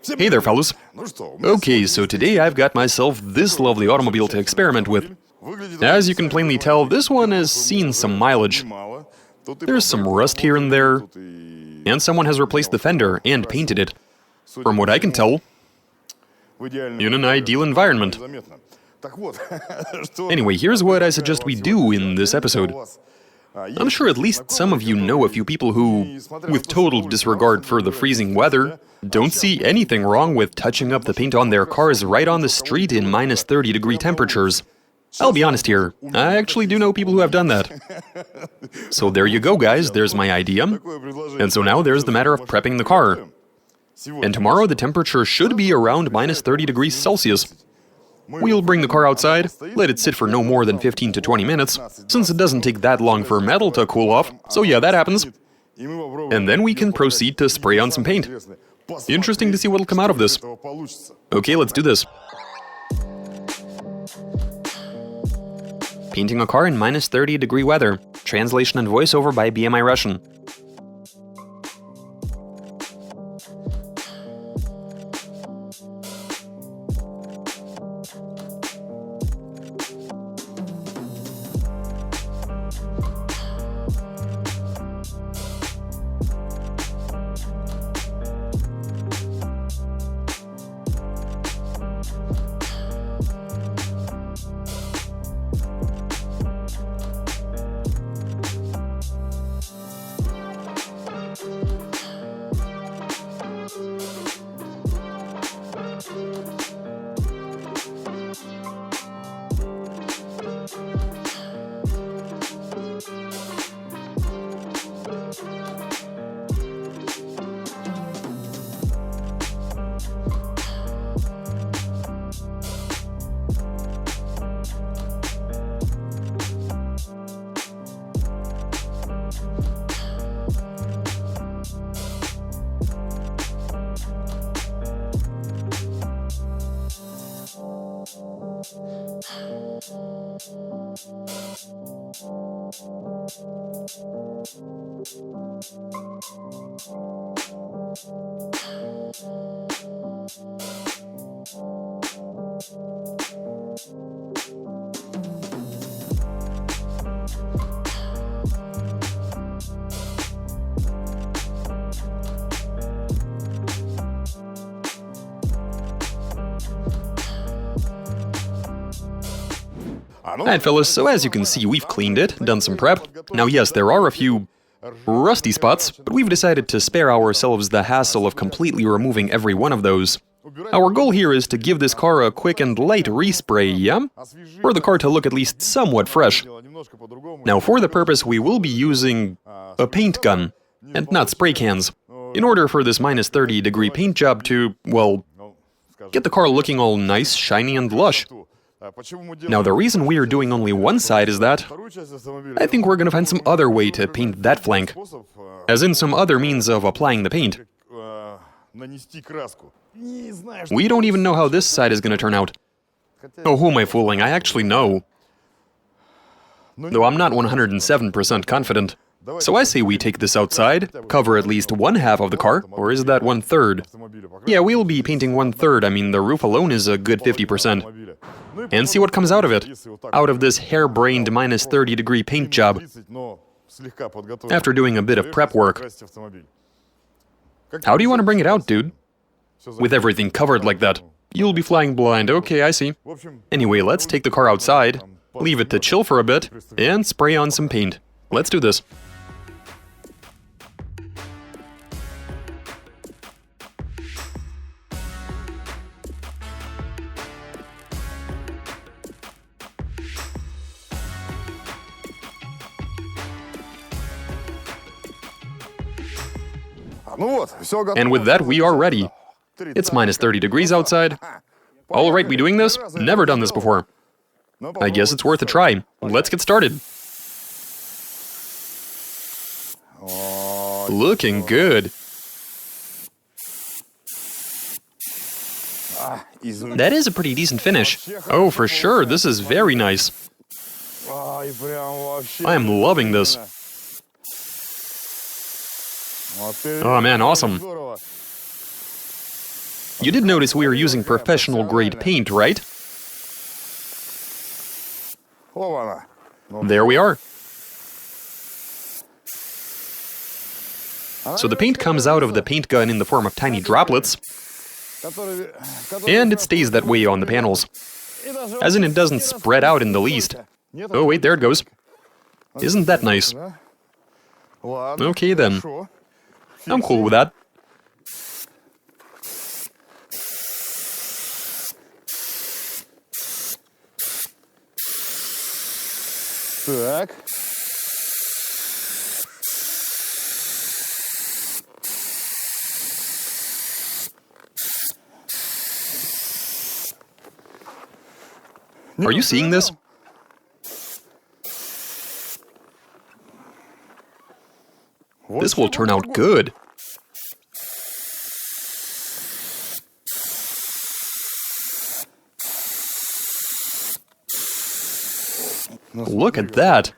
Hey there, fellas. Okay, so today I've got myself this lovely automobile to experiment with. As you can plainly tell, this one has seen some mileage. There's some rust here and there, and someone has replaced the fender and painted it. From what I can tell, in an ideal environment. Anyway, here's what I suggest we do in this episode. I'm sure at least some of you know a few people who, with total disregard for the freezing weather, don't see anything wrong with touching up the paint on their cars right on the street in minus 30-degree temperatures. I'll be honest here, I actually do know people who have done that. So there you go, guys, there's my idea. And so now there's the matter of prepping the car. And tomorrow the temperature should be around minus 30 degrees Celsius. We'll bring the car outside, let it sit for no more than 15 to 20 minutes, since it doesn't take that long for metal to cool off, so yeah, that happens. And then we can proceed to spray on some paint. Interesting to see what'll come out of this. Okay, let's do this. Painting a car in minus 30-degree weather. Translation and voiceover by BMI Russian. Alright fellas, so as you can see, we've cleaned it, done some prep. Now yes, there are a few rusty spots, but we've decided to spare ourselves the hassle of completely removing every one of those. Our goal here is to give this car a quick and light respray, yeah? For the car to look at least somewhat fresh. Now for the purpose, we will be using a paint gun, and not spray cans, in order for this minus 30-degree paint job to, well, get the car looking all nice, shiny and lush. Now the reason we are doing only one side is that I think we're gonna find some other way to paint that flank. As in some other means of applying the paint. We don't even know how this side is gonna turn out. Oh, who am I fooling? I actually know. Though I'm not 107% confident. So I say we take this outside, cover at least one half of the car, or is that 1/3? Yeah, we'll be painting 1/3, I mean the roof alone is a good 50%. And see what comes out of it, out of this harebrained minus 30-degree paint job, after doing a bit of prep work. How do you want to bring it out, dude? With everything covered like that. You'll be flying blind, okay, I see. Anyway, let's take the car outside, leave it to chill for a bit, and spray on some paint. Let's do this. And with that, we are ready. It's minus 30 degrees outside. All right, we doing this? Never done this before. I guess it's worth a try. Let's get started. Looking good. That is a pretty decent finish. Oh, for sure, this is very nice. I am loving this. Oh man, awesome. You did notice we are using professional-grade paint, right? There we are. So the paint comes out of the paint gun in the form of tiny droplets, and it stays that way on the panels. As in, it doesn't spread out in the least. Oh wait, there it goes. Isn't that nice? Okay then. I'm cool with that. Так. Are you seeing this? This will turn out good. Look at that.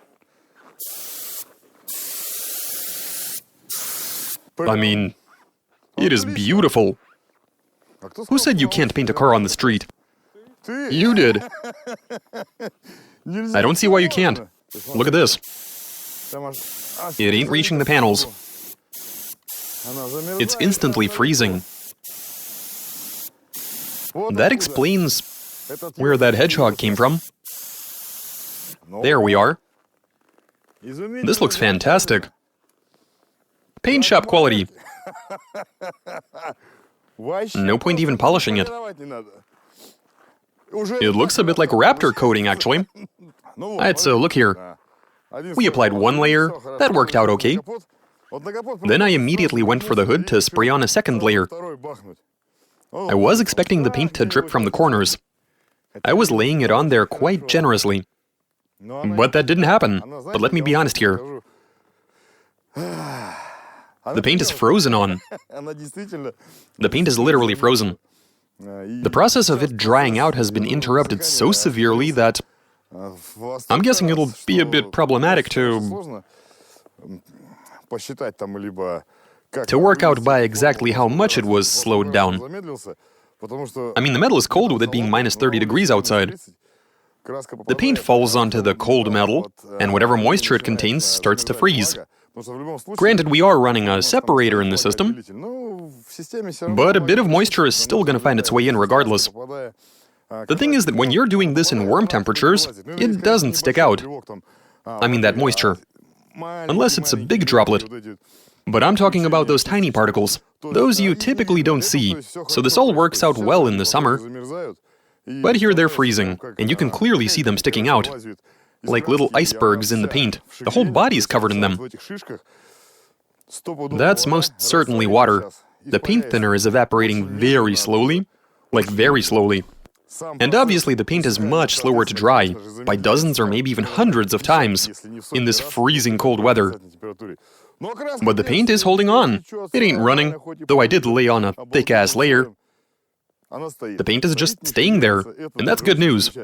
I mean, it is beautiful. Who said you can't paint a car on the street? You did. I don't see why you can't. Look at this. It ain't reaching the panels. It's instantly freezing. That explains where that hedgehog came from. There we are. This looks fantastic. Paint shop quality. No point even polishing it. It looks a bit like Raptor coating, actually. Alright, so look here. We applied one layer, that worked out okay. Then I immediately went for the hood to spray on a second layer. I was expecting the paint to drip from the corners. I was laying it on there quite generously. But that didn't happen. But let me be honest here. The paint is frozen on. The paint is literally frozen. The process of it drying out has been interrupted so severely that I'm guessing it'll be a bit problematic to work out by exactly how much it was slowed down. I mean, the metal is cold with it being minus 30 degrees outside. The paint falls onto the cold metal, and whatever moisture it contains starts to freeze. Granted, we are running a separator in the system, but a bit of moisture is still going to find its way in regardless. The thing is that when you're doing this in warm temperatures, it doesn't stick out. I mean that moisture. Unless it's a big droplet. But I'm talking about those tiny particles. Those you typically don't see, so this all works out well in the summer. But here they're freezing, and you can clearly see them sticking out. Like little icebergs in the paint. The whole body's covered in them. That's most certainly water. The paint thinner is evaporating very slowly. Like very slowly. And obviously the paint is much slower to dry, by dozens or maybe even hundreds of times, in this freezing cold weather. But the paint is holding on. It ain't running, though I did lay on a thick-ass layer. The paint is just staying there, and that's good news.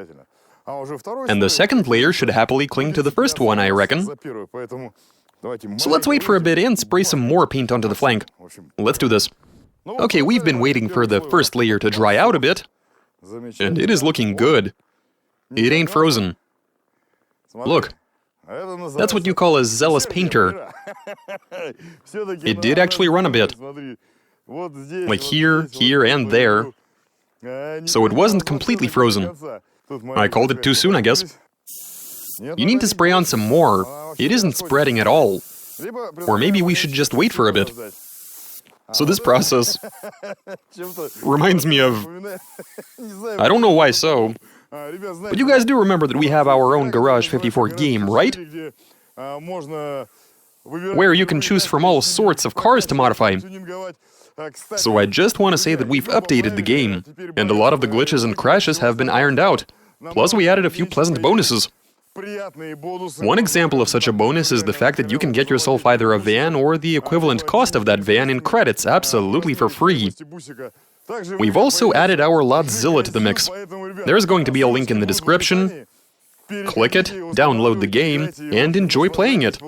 And the second layer should happily cling to the first one, I reckon. So let's wait for a bit and spray some more paint onto the flank. Let's do this. Okay, we've been waiting for the first layer to dry out a bit, and it is looking good. It ain't frozen. Look, that's what you call a zealous painter. It did actually run a bit. Like here, here, and there. So it wasn't completely frozen. I called it too soon, I guess. You need to spray on some more. It isn't spreading at all. Or maybe we should just wait for a bit. So this process reminds me of... I don't know why so, but you guys do remember that we have our own Garage 54 game, right? Where you can choose from all sorts of cars to modify. So I just want to say that we've updated the game, and a lot of the glitches and crashes have been ironed out. Plus we added a few pleasant bonuses. One example of such a bonus is the fact that you can get yourself either a van or the equivalent cost of that van in credits absolutely for free. We've also added our Lotzilla to the mix. There's going to be a link in the description. Click it, download the game, and enjoy playing it.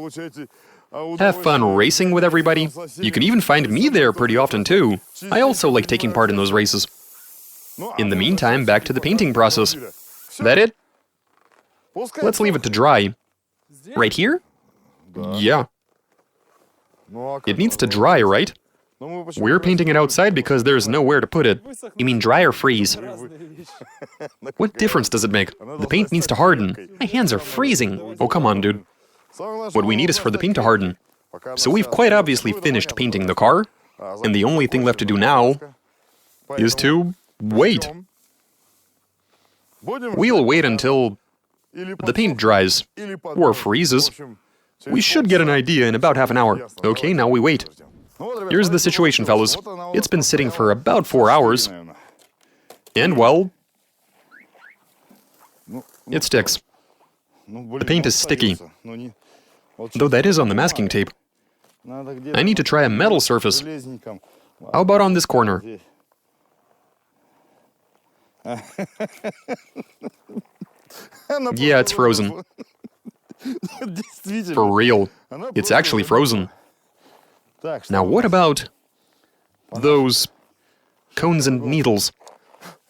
have fun racing with everybody. You can even find me there pretty often too. I also like taking part in those races. In the meantime, back to the painting process. That it? Let's leave it to dry. Right here? Yeah. It needs to dry, right? We're painting it outside because there's nowhere to put it. You mean dry or freeze? What difference does it make? The paint needs to harden. My hands are freezing. Oh, come on, dude. What we need is for the paint to harden. So we've quite obviously finished painting the car, and the only thing left to do now is to wait. We'll wait until the paint dries, or freezes. We should get an idea in about half an hour. Okay, now we wait. Here's the situation, fellas. It's been sitting for about 4 hours, and well, it sticks. The paint is sticky, though that is on the masking tape. I need to try a metal surface. How about on this corner? Yeah, it's frozen. For real. It's actually frozen. Now what about those cones and needles?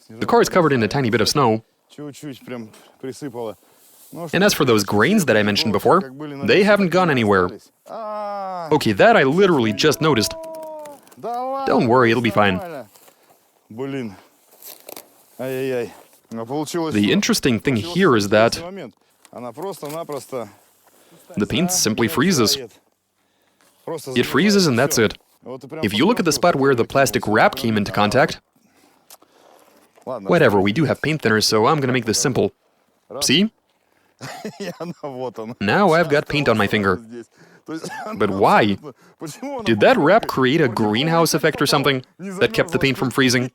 The car is covered in a tiny bit of snow. And as for those grains that I mentioned before, they haven't gone anywhere. Okay, that I literally just noticed. Don't worry, it'll be fine. The interesting thing here is that the paint simply freezes. It freezes and that's it. If you look at the spot where the plastic wrap came into contact... Whatever, we do have paint thinner, so I'm gonna make this simple. See? Now I've got paint on my finger. But why? Did that wrap create a greenhouse effect or something that kept the paint from freezing?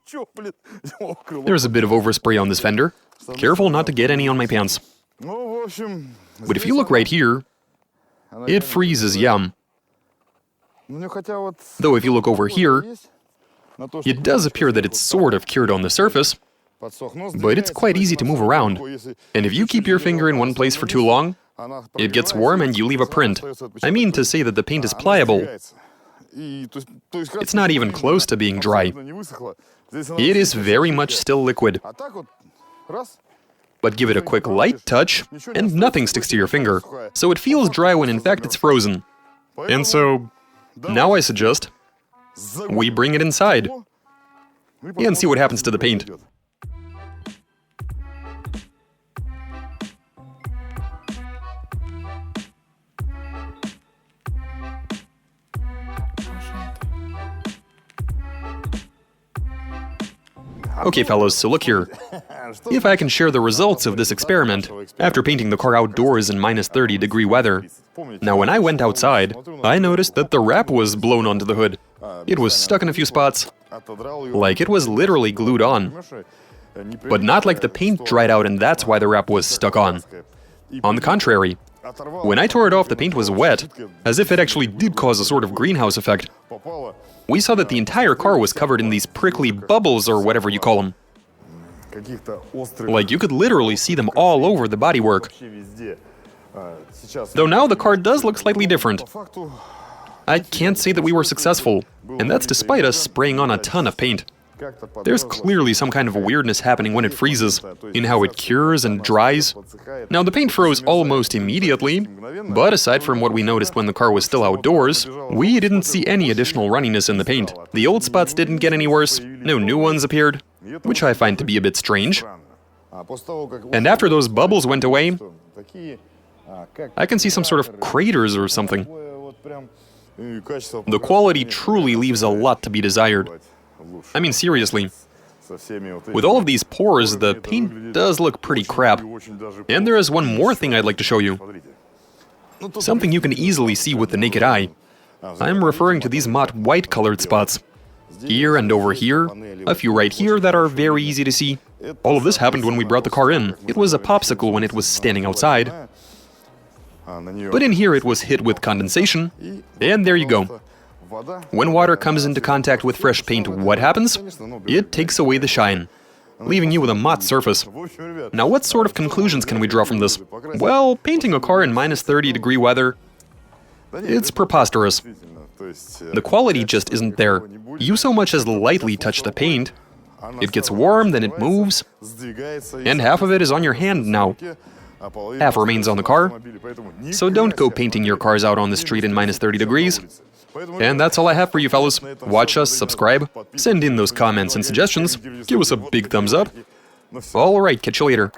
There's a bit of overspray on this fender. Careful not to get any on my pants. But if you look right here, it freezes, yum. Though if you look over here, it does appear that it's sort of cured on the surface, but it's quite easy to move around. And if you keep your finger in one place for too long, it gets warm and you leave a print. I mean to say that the paint is pliable. It's not even close to being dry. It is very much still liquid. But give it a quick light touch, and nothing sticks to your finger. So it feels dry when in fact it's frozen. And so, now I suggest we bring it inside and see what happens to the paint. Okay, fellas, so look here. If I can share the results of this experiment after painting the car outdoors in -30-degree weather. Now, when I went outside, I noticed that the wrap was blown onto the hood. It was stuck in a few spots, like it was literally glued on. But not like the paint dried out and that's why the wrap was stuck on. On the contrary, when I tore it off, the paint was wet, as if it actually did cause a sort of greenhouse effect. We saw that the entire car was covered in these prickly bubbles or whatever you call them. Like you could literally see them all over the bodywork. Though now the car does look slightly different. I can't say that we were successful, and that's despite us spraying on a ton of paint. There's clearly some kind of weirdness happening when it freezes, in how it cures and dries. Now, the paint froze almost immediately, but aside from what we noticed when the car was still outdoors, we didn't see any additional runniness in the paint. The old spots didn't get any worse, no new ones appeared, which I find to be a bit strange. And after those bubbles went away, I can see some sort of craters or something. The quality truly leaves a lot to be desired. I mean, seriously. With all of these pores, the paint does look pretty crap. And there is one more thing I'd like to show you. Something you can easily see with the naked eye. I'm referring to these matte white-colored spots. Here and over here, a few right here that are very easy to see. All of this happened when we brought the car in. It was a popsicle when it was standing outside. But in here it was hit with condensation, and there you go. When water comes into contact with fresh paint, what happens? It takes away the shine, leaving you with a matte surface. Now, what sort of conclusions can we draw from this? Well, painting a car in -30-degree weather It's preposterous. The quality just isn't there. You so much as lightly touch the paint, it gets warm, then it moves, and half of it is on your hand now. Half remains on the car. So don't go painting your cars out on the street in minus 30 degrees. And that's all I have for you fellas. Watch us, subscribe, send in those comments and suggestions, give us a big thumbs up. Alright, catch you later.